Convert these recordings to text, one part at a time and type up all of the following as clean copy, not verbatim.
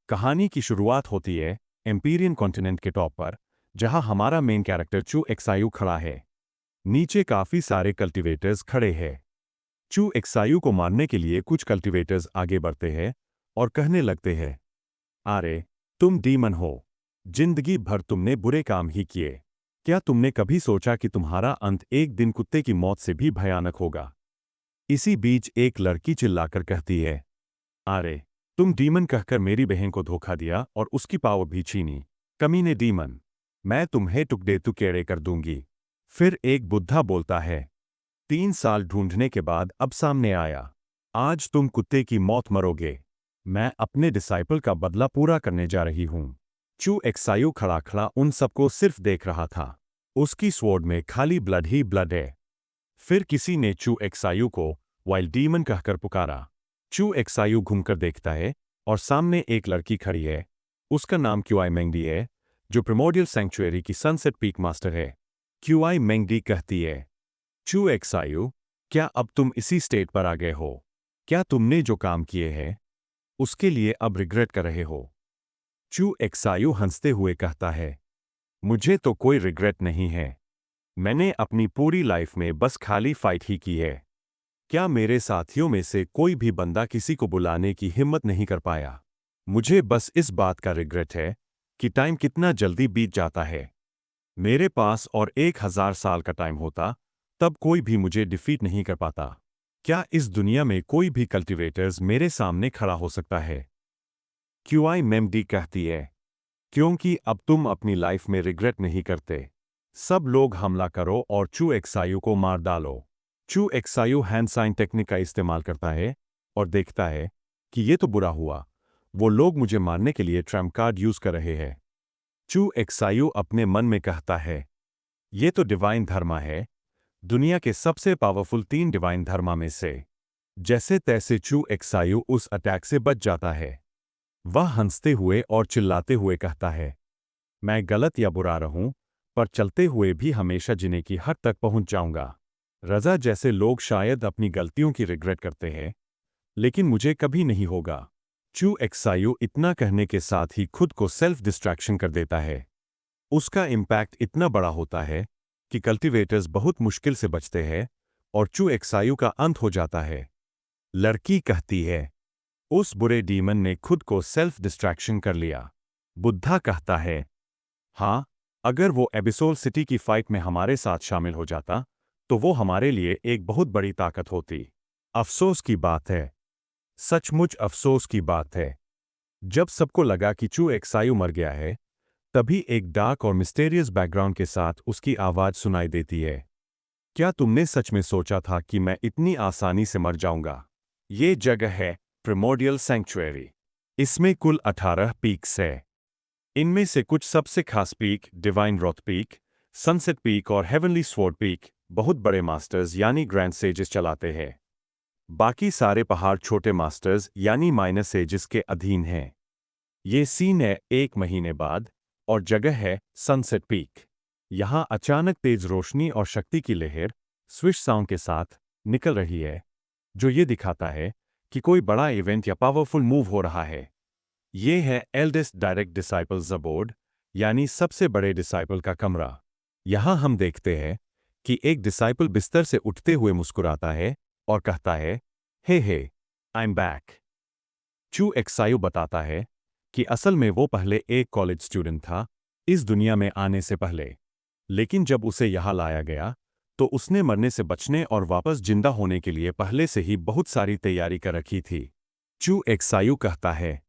कहानी की शुरुआत होती है एम्पीरियन कॉन्टिनेंट के टॉप पर, जहां हमारा मेन कैरेक्टर चू एक्सायू खड़ा है। नीचे काफी सारे कल्टीवेटर्स खड़े हैं। चू एक्सायू को मारने के लिए कुछ कल्टीवेटर्स आगे बढ़ते हैं और कहने लगते हैं, अरे, तुम डीमन हो। जिंदगी भर तुमने बुरे काम ही किए। क्या तुमने कभी सोचा कि तुम्हारा अंत एक दिन कुत्ते की मौत से भी भयानक होगा? इसी बीच एक लड़की चिल्लाकर कहती है, अरे, तुम डीमन कहकर मेरी बहन को धोखा दिया और उसकी पावर भी छीनी। कमीने डीमन, मैं तुम्हें टुकड़े टुकड़े कर दूंगी। फिर एक बुद्धा बोलता है, 3 साल ढूंढने के बाद अब सामने आया। आज तुम कुत्ते की मौत मरोगे। मैं अपने डिसाइपल का बदला पूरा करने जा रही हूं। चू एक्सायू खड़ा खड़ा उन सबको सिर्फ देख रहा था। उसकी स्वॉर्ड में खाली ब्लड ही ब्लड है। फिर किसी ने चू एक्सायू को वाइल्ड डीमन कहकर पुकारा। चू एक्सायू घूमकर देखता है और सामने एक लड़की खड़ी है। उसका नाम क्यूआई मेंगडी है, जो प्रिमोडियल सैंक्चुअरी की सनसेट पीक मास्टर है। क्यूआई मेंगडी कहती है, चू एक्सायू, क्या अब तुम इसी स्टेट पर आ गए हो? क्या तुमने जो काम किए हैं उसके लिए अब रिग्रेट कर रहे हो? चू एक्सायू हंसते हुए कहता है, मुझे तो कोई रिग्रेट नहीं है। मैंने अपनी पूरी लाइफ में बस खाली फाइट ही की है। क्या मेरे साथियों में से कोई भी बंदा किसी को बुलाने की हिम्मत नहीं कर पाया? मुझे बस इस बात का रिग्रेट है कि टाइम कितना जल्दी बीत जाता है। मेरे पास और 1000 साल का टाइम होता, तब कोई भी मुझे डिफीट नहीं कर पाता। क्या इस दुनिया में कोई भी कल्टीवेटर्स मेरे सामने खड़ा हो सकता है? क्यूआई मेमडी कहती है, क्योंकि अब तुम अपनी लाइफ में रिग्रेट नहीं करते। सब लोग हमला करो और चू एक्सायू को मार डालो। चू एक्सायू हैंड साइन टेक्निक का इस्तेमाल करता है और देखता है कि ये तो बुरा हुआ। वो लोग मुझे मारने के लिए ट्रम्प कार्ड यूज कर रहे हैं। चू एक्सायू अपने मन में कहता है, ये तो डिवाइन धर्मा है, दुनिया के सबसे पावरफुल 3 डिवाइन धर्मा में से। जैसे तैसे चू एक्सायू उस अटैक से बच जाता है। वह हंसते हुए और चिल्लाते हुए कहता है, मैं गलत या बुरा रहूं, पर चलते हुए भी हमेशा जिने की हद तक पहुंच जाऊंगा। रजा जैसे लोग शायद अपनी गलतियों की रिग्रेट करते हैं, लेकिन मुझे कभी नहीं होगा। चू एक्सायू इतना कहने के साथ ही खुद को सेल्फ डिस्ट्रैक्शन कर देता है। उसका इम्पैक्ट इतना बड़ा होता है कि कल्टीवेटर्स बहुत मुश्किल से बचते हैं और चू एक्सायू का अंत हो जाता है। लड़की कहती है, उस बुरे डीमन ने खुद को सेल्फ डिस्ट्रैक्शन कर लिया। बुद्धा कहता है, हाँ, अगर वो एबिसोल सिटी की फाइट में हमारे साथ शामिल हो जाता, तो वो हमारे लिए एक बहुत बड़ी ताकत होती। अफसोस की बात है, सचमुच अफसोस की बात है। जब सबको लगा कि चू एक्सायू मर गया है, तभी एक डार्क और मिस्टेरियस बैकग्राउंड के साथ उसकी आवाज सुनाई देती है। क्या तुमने सच में सोचा था कि मैं इतनी आसानी से मर जाऊंगा? ये जगह है प्रिमोडियल सैंक्चुअरी। इसमें कुल 18 पीक्स है। इनमें से कुछ सबसे खास peak divine wrath peak, sunset peak और हेवनली स्वॉर्ड पीक बहुत बड़े मास्टर्स यानी ग्रैंड सेजेस चलाते हैं। बाकी सारे पहाड़ छोटे मास्टर्स यानी माइनर सेजेस के अधीन हैं। ये सीन है 1 महीने बाद और जगह है सनसेट पीक। यहाँ अचानक तेज रोशनी और शक्ति की लहर स्विश साउंड के साथ निकल रही है, जो ये दिखाता है कि कोई बड़ा इवेंट या पावरफुल मूव हो रहा है। ये है एल्डेस्ट डायरेक्ट डिसाइपल ज़बोर्ड, यानी सबसे बड़े डिसाइपल का कमरा। यहाँ हम देखते हैं कि एक डिसाइपल बिस्तर से उठते हुए मुस्कुराता है और कहता है, हे, आई एम बैक। चू एक्सायू बताता है कि असल में वो पहले एक कॉलेज स्टूडेंट था, इस दुनिया में आने से पहले। लेकिन जब उसे यहाँ लाया गया, तो उसने मरने से बचने और वापस जिंदा होने के लिए पहले से ही बहुत सारी तैयारी कर रखी थी। चू एक्सायू कहता है,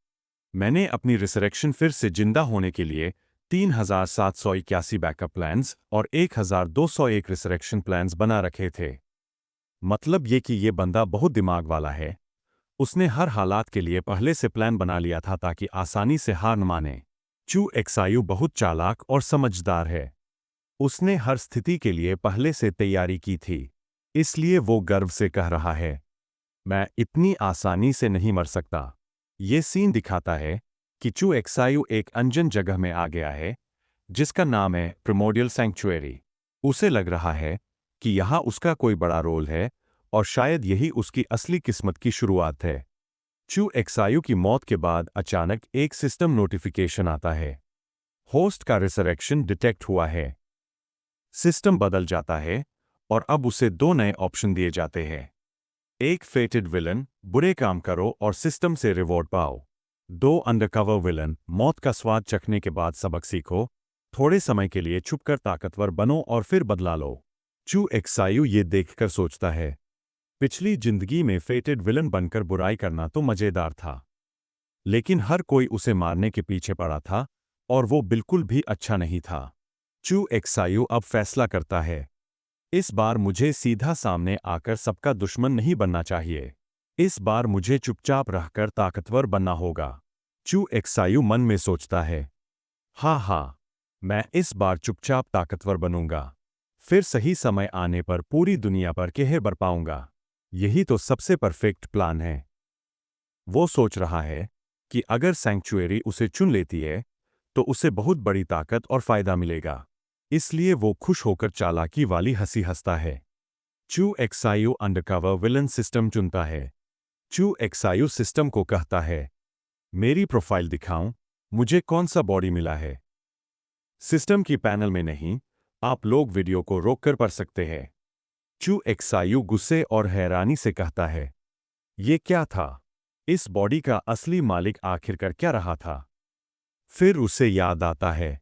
मैंने अपनी रिसरेक्शन फिर से जिंदा होने के लिए 3781 बैकअप प्लान्स और 1201 रिसरेक्शन प्लान्स बना रखे थे। मतलब ये कि ये बंदा बहुत दिमाग वाला है। उसने हर हालात के लिए पहले से प्लान बना लिया था ताकि आसानी से हार न माने। चू एक्सायू बहुत चालाक और समझदार है। उसने हर स्थिति के लिए पहले से तैयारी की थी। इसलिए वो गर्व से कह रहा है, मैं इतनी आसानी से नहीं मर सकता। ये सीन दिखाता है कि चू एक्सायू एक अनजान जगह में आ गया है, जिसका नाम है प्रिमोडियल सैंक्चुअरी। उसे लग रहा है कि यहाँ उसका कोई बड़ा रोल है और शायद यही उसकी असली किस्मत की शुरुआत है। चू एक्सायू की मौत के बाद अचानक एक सिस्टम नोटिफिकेशन आता है। होस्ट का रिसरेक्शन डिटेक्ट हुआ है। सिस्टम बदल जाता है और अब उसे दो नए ऑप्शन दिए जाते हैं। एक फेटेड विलन, बुरे काम करो और सिस्टम से रिवॉर्ड पाओ। दो अंडरकवर विलन, मौत का स्वाद चखने के बाद सबक सीखो, थोड़े समय के लिए छुपकर ताकतवर बनो और फिर बदला लो। चू एक्सायू ये देखकर सोचता है, पिछली जिंदगी में फेटेड विलन बनकर बुराई करना तो मजेदार था, लेकिन हर कोई उसे मारने के पीछे पड़ा था और वो बिल्कुल भी अच्छा नहीं था। चू एक्सायू अब फैसला करता है, इस बार मुझे सीधा सामने आकर सबका दुश्मन नहीं बनना चाहिए। इस बार मुझे चुपचाप रहकर ताकतवर बनना होगा। चू एक्सायू मन में सोचता है, हाँ, मैं इस बार चुपचाप ताकतवर बनूंगा। फिर सही समय आने पर पूरी दुनिया पर कहर बरपाऊंगा। यही तो सबसे परफेक्ट प्लान है। वो सोच रहा है कि अगर सैंक्चुएरी उसे चुन लेती है तो उसे बहुत बड़ी ताकत और फायदा मिलेगा। इसलिए वो खुश होकर चालाकी वाली हंसी हंसता है। चू एक्सायू अंडरकवर विलन सिस्टम चुनता है। चू एक्सायू सिस्टम को कहता है, मेरी प्रोफाइल दिखाऊं, मुझे कौन सा बॉडी मिला है। सिस्टम की पैनल में नहीं, आप लोग वीडियो को रोककर पढ़ सकते हैं। चू एक्सायू गुस्से और हैरानी से कहता है, ये क्या था? इस बॉडी का असली मालिक आखिरकार क्या रहा था? फिर उसे याद आता है,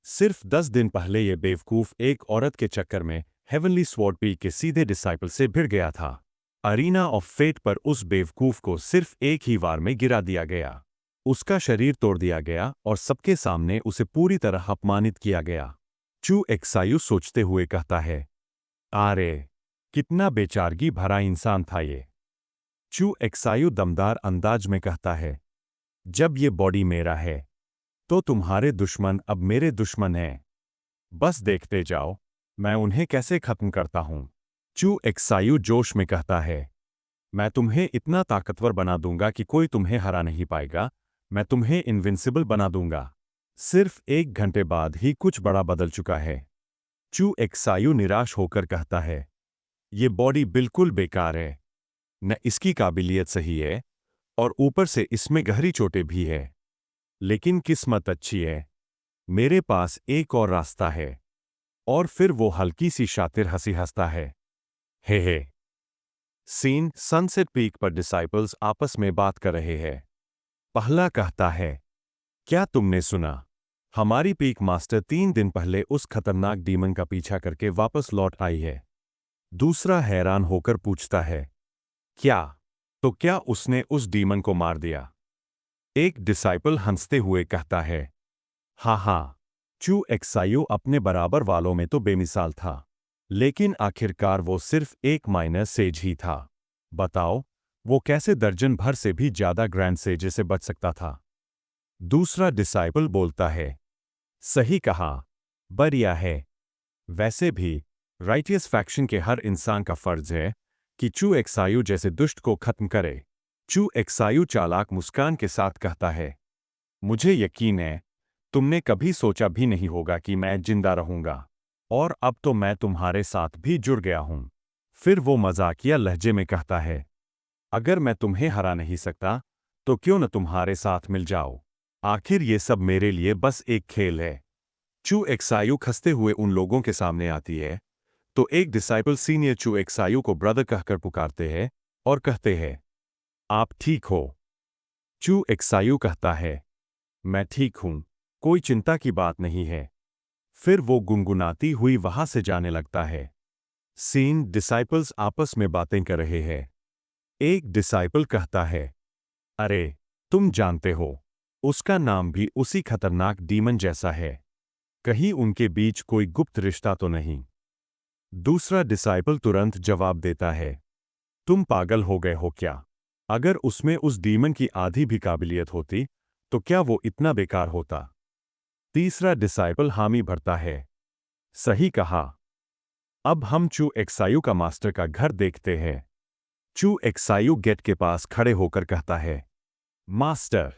सिर्फ 10 दिन पहले ये बेवकूफ एक औरत के चक्कर में हेवनली स्वॉर्ड पीक के सीधे डिसाइपल से भिड़ गया था। अरीना ऑफ फेट पर उस बेवकूफ को सिर्फ एक ही वार में गिरा दिया गया। उसका शरीर तोड़ दिया गया और सबके सामने उसे पूरी तरह अपमानित किया गया। चू एक्सायू सोचते हुए कहता है, अरे कितना बेचारगी भरा इंसान था ये। चू एक्सायू दमदार अंदाज में कहता है, जब ये बॉडी मेरा है तो तुम्हारे दुश्मन अब मेरे दुश्मन हैं। बस देखते जाओ, मैं उन्हें कैसे खत्म करता हूं। चू एक्सायू जोश में कहता है, मैं तुम्हें इतना ताकतवर बना दूंगा कि कोई तुम्हें हरा नहीं पाएगा। मैं तुम्हें इनविंसिबल बना दूंगा। सिर्फ 1 घंटे बाद ही कुछ बड़ा बदल चुका है। चू एक्सायू निराश होकर कहता है, ये बॉडी बिल्कुल बेकार है। न इसकी काबिलियत सही है और ऊपर से इसमें गहरी चोटें भी है। लेकिन किस्मत अच्छी है, मेरे पास एक और रास्ता है। और फिर वो हल्की सी शातिर हंसी हंसता है। हे। सीन सनसेट पीक पर डिसाइपल्स आपस में बात कर रहे हैं। पहला कहता है, क्या तुमने सुना? हमारी पीक मास्टर 3 दिन पहले उस खतरनाक डीमन का पीछा करके वापस लौट आई है। दूसरा हैरान होकर पूछता है, क्या? तो क्या उसने उस डीमन को मार दिया? एक डिसाइपल हंसते हुए कहता है, हाँ। चू एक्सायू अपने बराबर वालों में तो बेमिसाल था, लेकिन आखिरकार वो सिर्फ एक माइनर सेज ही था। बताओ, वो कैसे दर्जन भर से भी ज्यादा ग्रैंड सेज से बच सकता था? दूसरा डिसाइपल बोलता है, सही कहा, बढ़िया है। वैसे भी राइटियस फैक्शन के हर इंसान का फर्ज है कि चू एक्सायू जैसे दुष्ट को खत्म करे। चू एक्सायू चालाक मुस्कान के साथ कहता है, मुझे यकीन है तुमने कभी सोचा भी नहीं होगा कि मैं जिंदा रहूंगा, और अब तो मैं तुम्हारे साथ भी जुड़ गया हूं। फिर वो मजाकिया लहजे में कहता है, अगर मैं तुम्हें हरा नहीं सकता तो क्यों न तुम्हारे साथ मिल जाओ। आखिर ये सब मेरे लिए बस एक खेल है। चू एक्सायू खसते हुए उन लोगों के सामने आती है तो एक डिसाइपल सीनियर चू एक्सायू को ब्रदर कहकर पुकारते हैं और कहते हैं, आप ठीक हो? चू एक्सायू कहता है, मैं ठीक हूं, कोई चिंता की बात नहीं है। फिर वो गुनगुनाती हुई वहां से जाने लगता है। सीन डिसाइपल्स आपस में बातें कर रहे हैं। एक डिसाइपल कहता है, अरे तुम जानते हो, उसका नाम भी उसी खतरनाक डीमन जैसा है। कहीं उनके बीच कोई गुप्त रिश्ता तो नहीं? दूसरा डिसाइपल तुरंत जवाब देता है, तुम पागल हो गए हो क्या? अगर उसमें उस डीमन की आधी भी काबिलियत होती तो क्या वो इतना बेकार होता? तीसरा डिसाइपल हामी भरता है, सही कहा। अब हम चू एक्सायू का मास्टर का घर देखते हैं। चू एक्सायू गेट के पास खड़े होकर कहता है, मास्टर,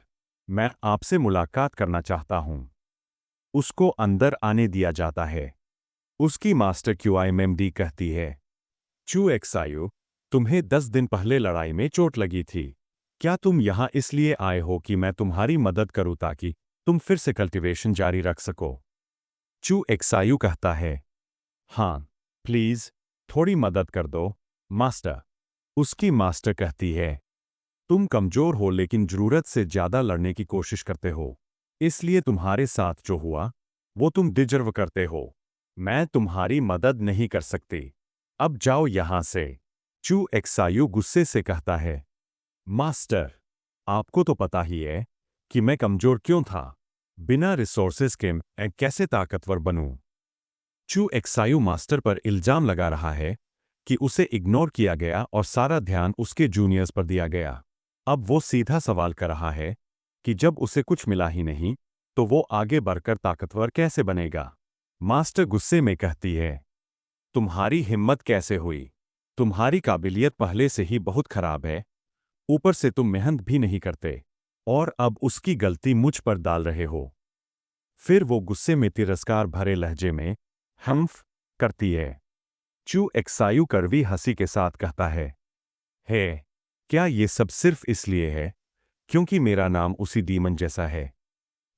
मैं आपसे मुलाकात करना चाहता हूं। उसको अंदर आने दिया जाता है। उसकी मास्टर क्यूआईएमएमडी कहती है, चू एक्सायू, तुम्हें 10 दिन पहले लड़ाई में चोट लगी थी। क्या तुम यहाँ इसलिए आए हो कि मैं तुम्हारी मदद करूँ ताकि तुम फिर से कल्टीवेशन जारी रख सको? चू एक्सायू कहता है, हाँ, प्लीज, थोड़ी मदद कर दो, मास्टर। उसकी मास्टर कहती है, तुम कमजोर हो लेकिन जरूरत से ज्यादा लड़ने की कोशिश करते हो। इसलिए तुम्हारे साथ जो हुआ, वो तुम डिजर्व करते हो। मैं तुम्हारी मदद नहीं कर सकती। अब जाओ यहां से। चू एक्सायू गुस्से से कहता है, मास्टर, आपको तो पता ही है कि मैं कमजोर क्यों था। बिना रिसोर्सेज के मैं कैसे ताकतवर बनूं? चू एक्सायू मास्टर पर इल्जाम लगा रहा है कि उसे इग्नोर किया गया और सारा ध्यान उसके जूनियर्स पर दिया गया। अब वो सीधा सवाल कर रहा है कि जब उसे कुछ मिला ही नहीं, तो वो आगे बढ़कर ताकतवर कैसे बनेगा? मास्टर गुस्से में कहती है, तुम्हारी हिम्मत कैसे हुई? तुम्हारी काबिलियत पहले से ही बहुत खराब है, ऊपर से तुम मेहनत भी नहीं करते, और अब उसकी गलती मुझ पर डाल रहे हो। फिर वो गुस्से में तिरस्कार भरे लहजे में हम्फ करती है। चू एक्सायू कड़वी हंसी के साथ कहता है, क्या ये सब सिर्फ इसलिए है क्योंकि मेरा नाम उसी डीमन जैसा है?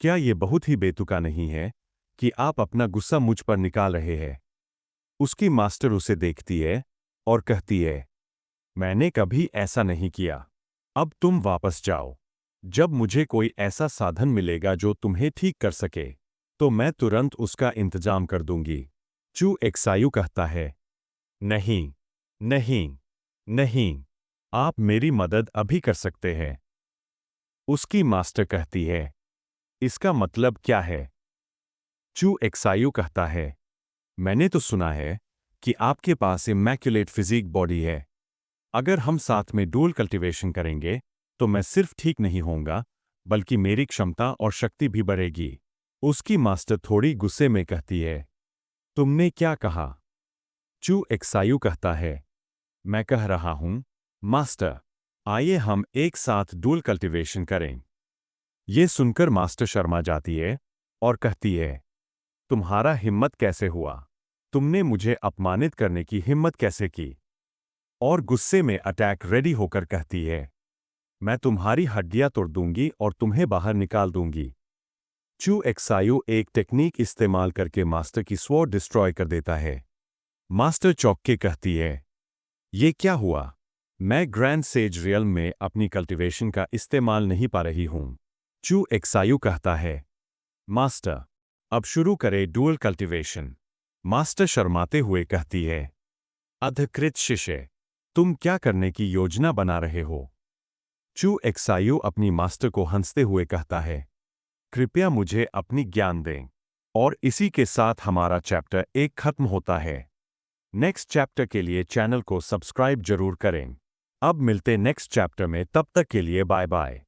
क्या ये बहुत ही बेतुका नहीं है कि आप अपना गुस्सा मुझ पर निकाल रहे हैं? उसकी मास्टर उसे देखती है और कहती है, मैंने कभी ऐसा नहीं किया। अब तुम वापस जाओ। जब मुझे कोई ऐसा साधन मिलेगा जो तुम्हें ठीक कर सके, तो मैं तुरंत उसका इंतजाम कर दूंगी। चू एक्सायू कहता है, नहीं, नहीं, नहीं, आप मेरी मदद अभी कर सकते हैं। उसकी मास्टर कहती है, इसका मतलब क्या है? चू एक्सायू कहता है, मैंने तो सुना है कि आपके पास इमैक्युलेट फिजिक बॉडी है। अगर हम साथ में डुअल कल्टीवेशन करेंगे, तो मैं सिर्फ ठीक नहीं होऊंगा, बल्कि मेरी क्षमता और शक्ति भी बढ़ेगी। उसकी मास्टर थोड़ी गुस्से में कहती है, तुमने क्या कहा? चू एक्सायू कहता है, मैं कह रहा हूं, मास्टर, आइए हम एक साथ डुअल कल्टीवेशन करें। ये सुनकर मास्टर शर्मा जाती है और कहती है, तुम्हारा हिम्मत कैसे हुआ? तुमने मुझे अपमानित करने की हिम्मत कैसे की? और गुस्से में अटैक रेडी होकर कहती है, मैं तुम्हारी हड्डियां तोड़ दूंगी और तुम्हें बाहर निकाल दूंगी। चू एक्सायू एक टेक्निक इस्तेमाल करके मास्टर की स्वॉर्ड डिस्ट्रॉय कर देता है। मास्टर चौंक के कहती है, ये क्या हुआ? मैं ग्रैंड सेज रियल्म में अपनी कल्टीवेशन का इस्तेमाल नहीं पा रही हूं। चू एक्सायू कहता है, मास्टर, अब शुरू करें डुअल कल्टीवेशन। मास्टर शर्माते हुए कहती है, अधिकृत शिष्य, तुम क्या करने की योजना बना रहे हो? चू एक्सायू अपनी मास्टर को हंसते हुए कहता है, कृपया मुझे अपनी ज्ञान दें। और इसी के साथ हमारा चैप्टर 1 खत्म होता है। नेक्स्ट चैप्टर के लिए चैनल को सब्सक्राइब जरूर करें। अब मिलते नेक्स्ट चैप्टर में, तब तक के लिए बाय बाय।